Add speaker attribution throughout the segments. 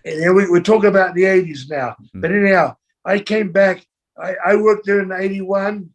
Speaker 1: And then we're talking about the 80s now.
Speaker 2: Mm-hmm.
Speaker 1: But anyhow, I came back. I worked there in 81.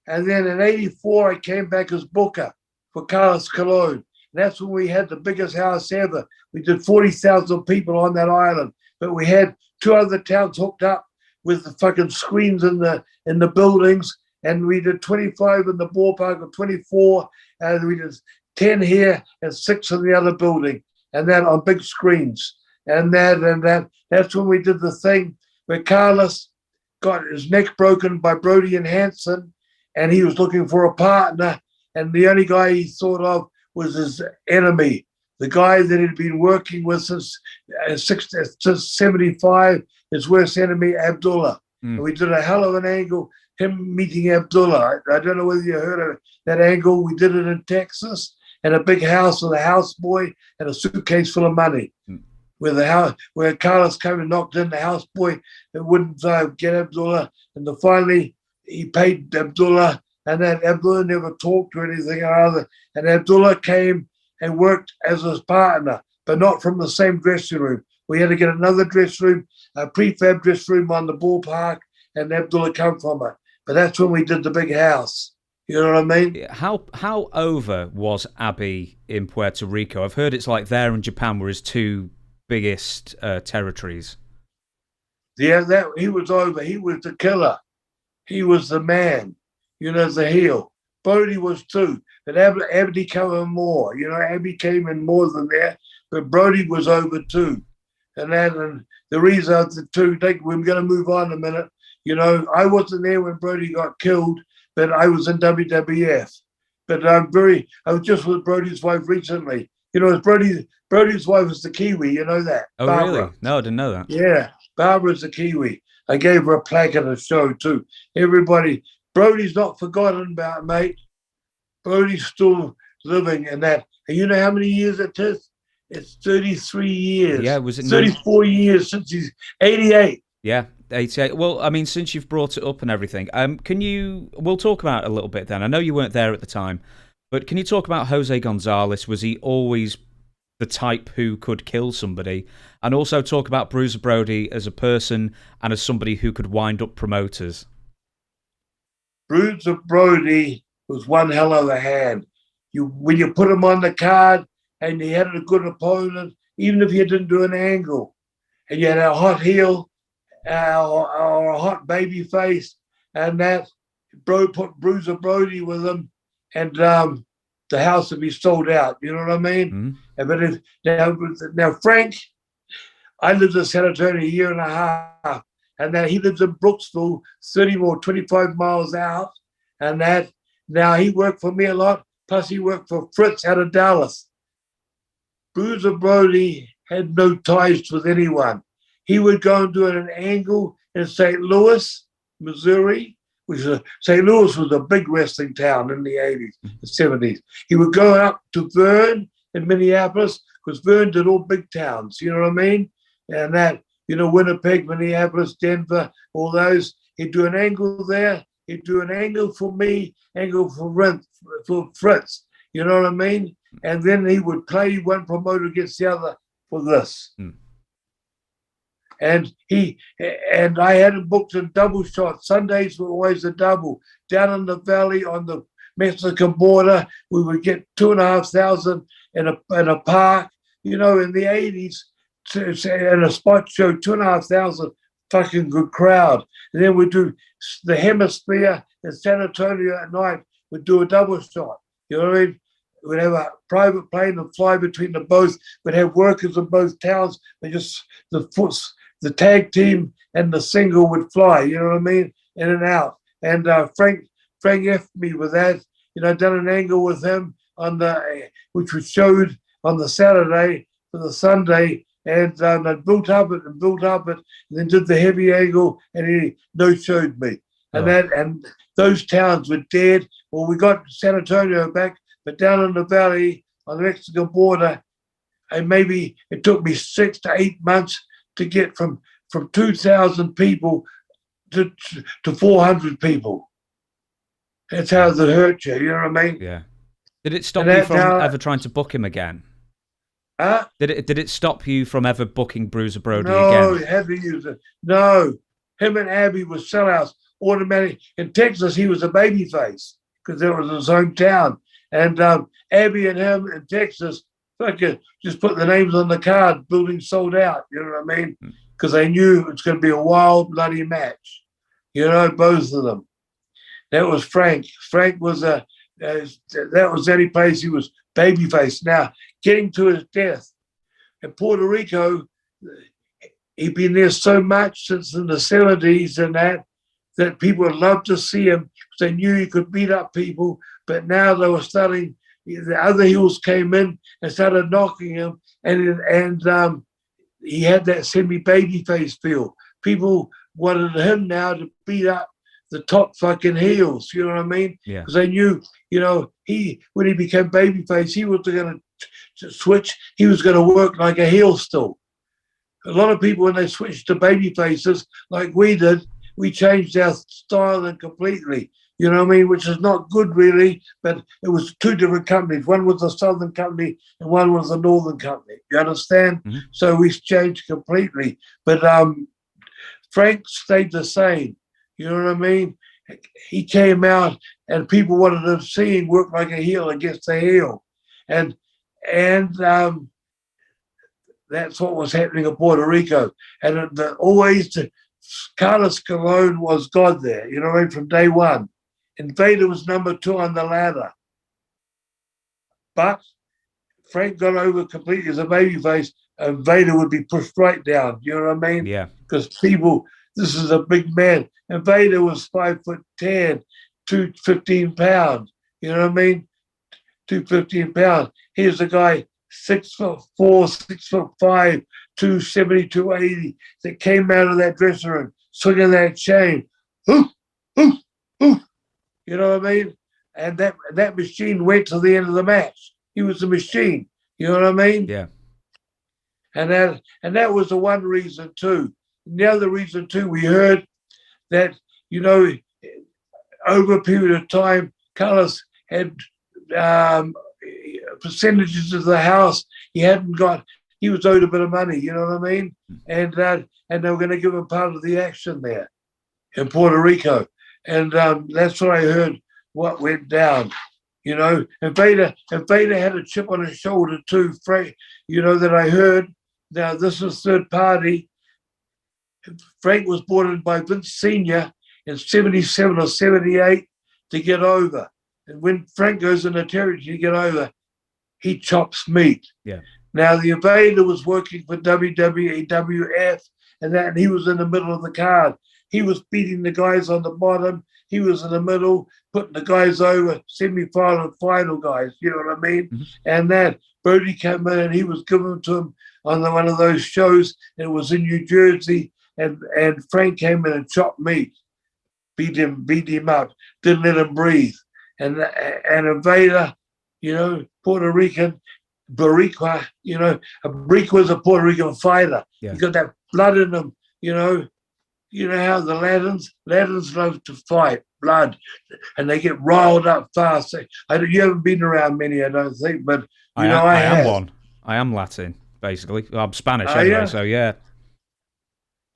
Speaker 1: And then in 84, I came back as booker for Carlos Colon. And that's when we had the biggest house ever. We did 40,000 people on that island. But we had 2 other towns hooked up with the fucking screens in the buildings. And we did 25 in the ballpark, or 24. And we did 10 here and 6 in the other building. And that on big screens. And that's when we did the thing where Carlos got his neck broken by Brody and Hanson, and he was looking for a partner, and the only guy he thought of was his enemy, the guy that he'd been working with since 75, his worst enemy, Abdullah. And we did a hell of an angle, him meeting Abdullah. I don't know whether you heard of that angle. We did it in Texas, and a big house with a houseboy and a suitcase full of money. Where Carlos came and knocked in the houseboy and wouldn't get Abdullah, and finally he paid Abdullah, and then Abdullah never talked or anything or other. And Abdullah came and worked as his partner, but not from the same dressing room. We had to get another dressing room, a prefab dressing room on the ballpark, and Abdullah come from it. But that's when we did the big house. You know what I mean?
Speaker 2: How over was Abby in Puerto Rico? I've heard it's like there and Japan were his two biggest territories.
Speaker 1: Yeah, that he was over. He was the killer. He was the man. You know, the heel. Brody was too, but Abby came in more. You know, Abby came in more than that, but Brody was over too. And the reason of the two, we're going to move on a minute. You know, I wasn't there when Brody got killed, but I was in WWF. But I was just with Brody's wife recently. You know, Brody's wife was the Kiwi. You know that?
Speaker 2: Oh,
Speaker 1: Barbara.
Speaker 2: really? No, I didn't know that.
Speaker 1: Yeah, Barbara's the Kiwi. I gave her a plaque at a show too. Everybody, Brody's not forgotten about, mate. Brody's still living in that. And you know how many years it is? It's 33 years.
Speaker 2: Yeah, was it
Speaker 1: 34 years since he's 88?
Speaker 2: Yeah, 88. Well, I mean, since you've brought it up and everything, we'll talk about it a little bit then. I know you weren't there at the time, but can you talk about Jose Gonzalez? Was he always the type who could kill somebody? And also talk about Bruiser Brody as a person and as somebody who could wind up promoters.
Speaker 1: Bruiser Brody was one hell of a hand. When you put him on the card and you had a good opponent, even if you didn't do an angle, and you had a hot heel or a hot baby face, and that put Bruiser Brody with him, and the house would be sold out. You know what I mean? Mm-hmm. But now Frank, I lived in San Antonio a year and a half, and then he lives in Brooksville, 30 or 25 miles out, and that now he worked for me a lot. Plus, he worked for Fritz out of Dallas. Bruiser Brody had no ties with anyone. He would go and do an angle in St. Louis, Missouri, St. Louis was a big wrestling town in the 80s, the 70s. He would go up to Vern in Minneapolis, because Vern did all big towns, you know what I mean? And that, you know, Winnipeg, Minneapolis, Denver, all those. He'd do an angle there. He'd do an angle for me, angle for Fritz, you know what I mean? And then he would play one promoter against the other for this. And I had him booked in double shots. Sundays were always a double. Down in the valley on the Mexican border, we would get 2,500 in a park. You know, in the 80s, in a spot show, 2,500, fucking good crowd. And then we'd do the Hemisphere in San Antonio at night. We'd do a double shot. You know what I mean? We'd have a private plane and fly between the both. We'd have workers in both towns. And just the tag team and the single would fly. You know what I mean? In and out. And Frank effed me with that. You know, done an angle with him which was showed on the Saturday for the Sunday. And I built up it, and then did the heavy angle, and he no-showed me. And those towns were dead. Well, we got San Antonio back, but down in the valley on the Mexican border, and maybe it took me 6 to 8 months to get from 2,000 people to 400 people. That's how they hurt you. You know what I mean?
Speaker 2: Yeah. Did it stop you from ever trying to book him again? Did it stop you from ever booking Bruiser Brody
Speaker 1: No,
Speaker 2: again?
Speaker 1: he had to use it. No, him and Abby were sellouts. Automatic in Texas, he was a babyface because it was his hometown. And Abby and him in Texas, fucking just put the names on the card. Building sold out. You know what I mean? Because they knew it's going to be a wild, bloody match. You know, both of them. That was Frank. Frank was that was any place he was babyface. Now, getting to his death in Puerto Rico, he'd been there so much since in the 70s and that people would love to see him because they knew he could beat up people. But now they were starting, the other heels came in and started knocking him, and he had that semi-babyface feel. People wanted him now to beat up the top fucking heels, you know what I mean?
Speaker 2: Yeah.
Speaker 1: Because they knew, you know, when he became babyface, he was going to switch. He was going to work like a heel still. A lot of people, when they switched to baby faces, like we did, we changed our style then completely. You know what I mean? Which is not good, really. But it was two different companies. One was the Southern company, and one was the Northern company. You understand?
Speaker 2: Mm-hmm.
Speaker 1: So we changed completely. But Frank stayed the same. You know what I mean? He came out, and people wanted to see him work like a heel against a heel, and that's what was happening in Puerto Rico. And Carlos Colon was God there, you know what I mean, from day one. And Vader was number 2 on the ladder. But Frank got over completely as a babyface, and Vader would be pushed right down, you know what I mean?
Speaker 2: Yeah.
Speaker 1: Because this is a big man. And Vader was 5'10", 215 pounds, you know what I mean? 215 pounds. Here's a guy 6'4", 6'5", 270, 280 that came out of that dressing room, swinging that chain. Ooh, ooh, ooh. You know what I mean? And that machine went to the end of the match. He was a machine. You know what I mean?
Speaker 2: Yeah.
Speaker 1: And that was the one reason too. And the other reason too, we heard that, you know, over a period of time, Carlos had percentages of the house he was owed a bit of money, you know what I mean? And they were going to give him part of the action there in Puerto Rico. And that's what I heard, what went down, you know. And Vader had a chip on his shoulder too, Frank, you know, that I heard. Now, this is third party. Frank was brought in by Vince Sr. in 77 or 78 to get over. And when Frank goes in the territory to get over, he chops meat.
Speaker 2: Yeah. Now,
Speaker 1: the Invader was working for WWF, and he was in the middle of the card. He was beating the guys on the bottom. He was in the middle, putting the guys over, semi-final and final guys, you know what I mean?
Speaker 2: Mm-hmm.
Speaker 1: And that Brody came in and he was given to him on one of those shows. It was in New Jersey, and Frank came in and chopped meat, beat him up, didn't let him breathe. And Invader, you know, Puerto Rican, Boricua, you know, a Boricua's a Puerto Rican fighter.
Speaker 2: Yeah.
Speaker 1: He got that blood in him, you know. You know how the Latins love to fight blood, and they get riled up fast. You haven't been around many, I don't think, but I
Speaker 2: am
Speaker 1: have.
Speaker 2: one. I am Latin, basically. I'm Spanish anyway, so yeah.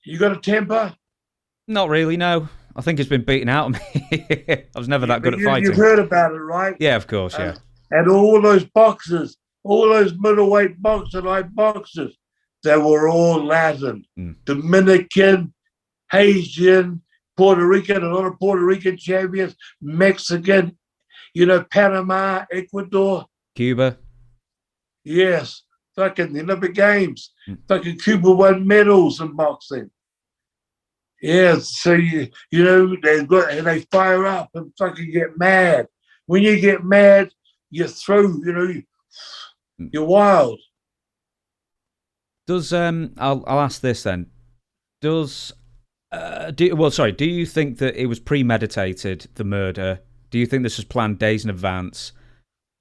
Speaker 1: You got a temper?
Speaker 2: Not really, no. I think it's been beaten out of me. I was never that good at fighting.
Speaker 1: You've heard about it, right?
Speaker 2: Yeah, of course, yeah.
Speaker 1: And all those boxers, all those middleweight boxers, they were all Latin, Dominican, Haitian, Puerto Rican, a lot of Puerto Rican champions, Mexican, you know, Panama, Ecuador.
Speaker 2: Cuba.
Speaker 1: Yes, fucking the Olympic Games. Fucking Cuba won medals in boxing. Yes, so you know, they fire up and fucking get mad. When you get mad, you throw, you know, you're wild.
Speaker 2: Does I'll ask this then. Does do you think that it was premeditated, the murder? Do you think this was planned days in advance?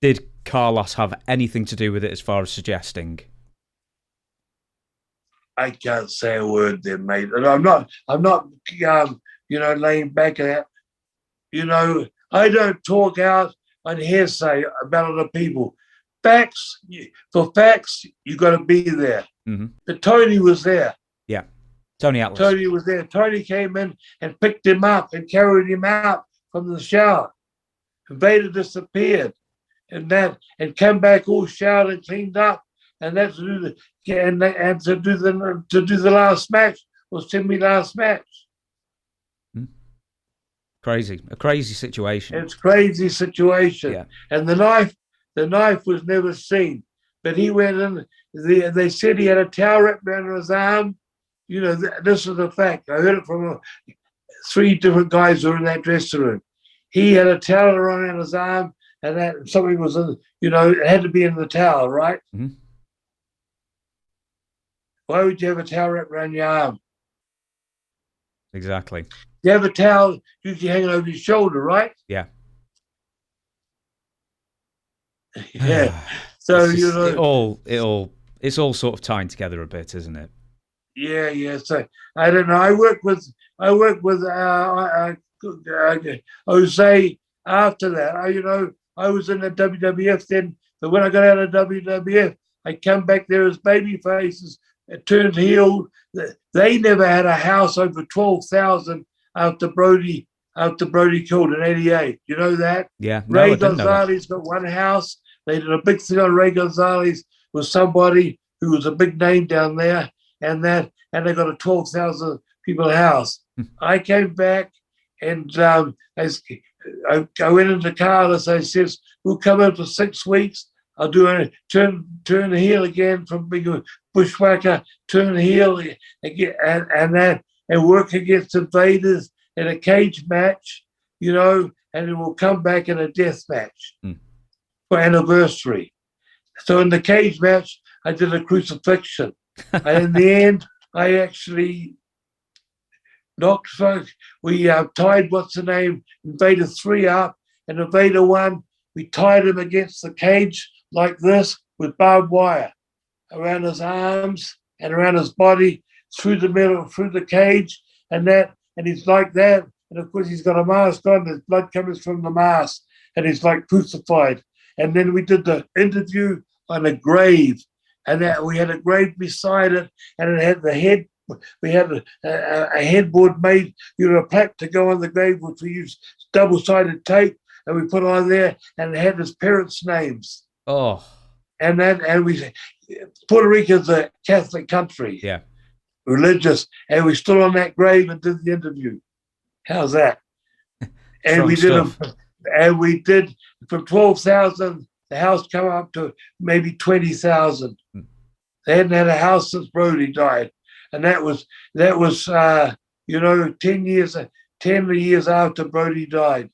Speaker 2: Did Carlos have anything to do with it as far as suggesting?
Speaker 1: I can't say a word there, mate. And I'm not you know, laying back at that. You know, I don't talk out on hearsay about other people. facts, for facts, you got to be there.
Speaker 2: Mm-hmm.
Speaker 1: But Tony was there.
Speaker 2: Yeah. Tony Atlas.
Speaker 1: Tony was there. Tony came in and picked him up and carried him out from the shower. Vader disappeared, and came back all showered and cleaned up, and that to do the last match was Timmy's last match.
Speaker 2: Crazy, a crazy situation.
Speaker 1: It's a crazy situation.
Speaker 2: Yeah.
Speaker 1: And the knife was never seen, but he went in. They said he had a towel wrapped around his arm. You know, this is a fact. I heard it from 3 different guys who were in that dressing room. He had a towel around his arm, and that something was in. You know, it had to be in the towel, right?
Speaker 2: Mm-hmm.
Speaker 1: Why would you have a towel wrapped around your arm?
Speaker 2: Exactly.
Speaker 1: You have a towel usually hanging over your shoulder, right?
Speaker 2: Yeah.
Speaker 1: Yeah. So
Speaker 2: it's all sort of tying together a bit, isn't it?
Speaker 1: Yeah. So I don't know. I work with Jose after that. I was in the WWF then, but when I got out of WWF, I come back there as baby faces, turned heel. They never had a house over 12,000 after Brody killed in '88. You know that?
Speaker 2: Yeah.
Speaker 1: No, Ray Gonzalez got one house. They did a big thing on Ray Gonzalez with somebody who was a big name down there, and they got a 12,000 people house. I came back and I went into Carlos. I says, "We'll come in for 6 weeks. I'll do a turn heel again from being a Bushwhacker, turn heel again, and work against invaders in a cage match, you know, and it will come back in a death match for anniversary." So in the cage match, I did a crucifixion. And in the end, I actually knocked folks. We tied, Invader 3 up, and Invader 1, we tied him against the cage like this with barbed wire around his arms and around his body, through the middle, through the cage, and he's like that. And of course, he's got a mask on, there's blood coming from the mask, and he's like crucified. And then we did the interview on a grave, and we had a grave beside it, and it had the head. We had a headboard made, a plaque to go on the grave, which we used double-sided tape, and we put on there, and it had his parents' names.
Speaker 2: Oh.
Speaker 1: Puerto Rico's a Catholic country.
Speaker 2: Yeah.
Speaker 1: Religious, and we stood on that grave and did the interview. How's that? And we did from 12,000, the house come up to maybe 20,000. They hadn't had a house since Brody died, and that was 10 years after Brody died.